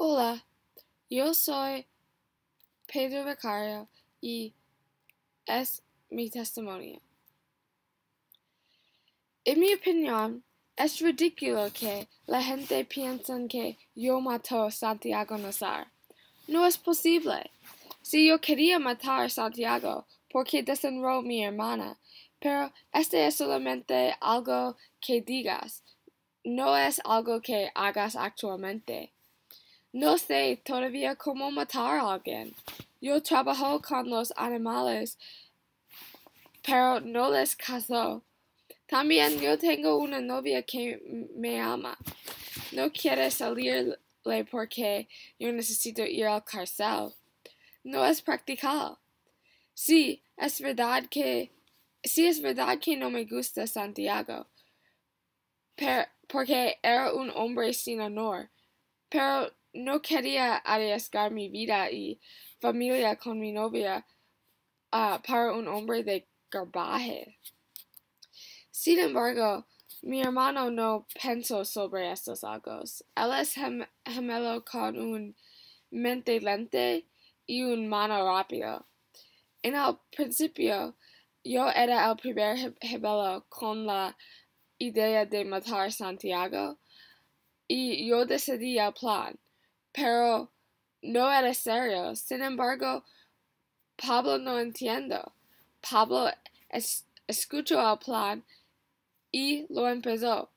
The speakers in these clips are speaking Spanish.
Hola, yo soy Pedro Vicario y es mi testimonio. En mi opinión, es ridículo que la gente piense que yo maté a Santiago Nazar. No es posible. Si yo quería matar a Santiago, porque desenterró a mi hermana, pero este es solamente algo que digas, no es algo que hagas actualmente. No sé todavía cómo matar a alguien. Yo trabajo con los animales, pero no les caso. También yo tengo una novia que me ama. No quiere salirle porque yo necesito ir al cárcel. No es practical. Sí, es verdad que no me gusta Santiago, porque era un hombre sin honor, pero no quería arriesgar mi vida y familia con mi novia para un hombre de garbaje. Sin embargo, mi hermano no pensó sobre estos algos. Él es gemelo con un mente lente y un mano rápido. En el principio, yo era el primer gemelo con la idea de matar a Santiago y yo decidí el plan, pero no era serio. Sin embargo, Pablo no entiendo. Pablo escuchó el plan y lo empezó.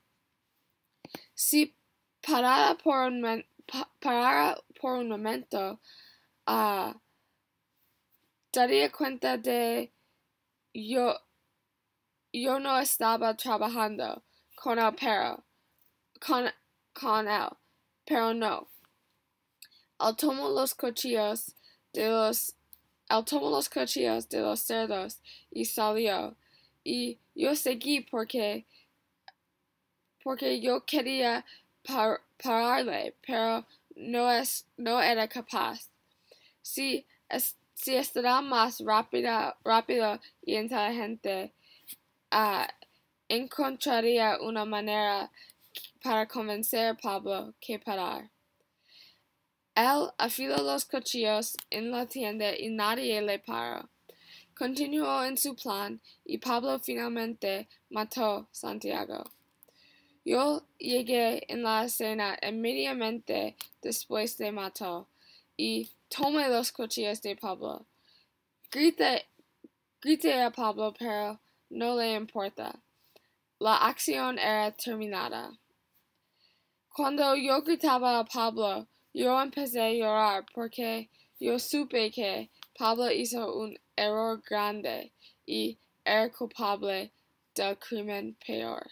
Si parara por un momento, daría cuenta de yo no estaba trabajando con él, pero no. Él tomó los cuchillos de los cerdos y salió. Y yo seguí porque yo quería pararle, pero no era capaz. Si estará más rápido y inteligente, encontraría una manera para convencer a Pablo que parar. Él afiló los cuchillos en la tienda y nadie le paró. Continuó en su plan y Pablo finalmente mató a Santiago. Yo llegué en la escena inmediatamente después de matar y tomé los cuchillos de Pablo. Grité a Pablo, pero no le importa. La acción era terminada. Cuando yo gritaba a Pablo, yo empecé a llorar porque yo supe que Pablo hizo un error grande y era culpable del crimen peor.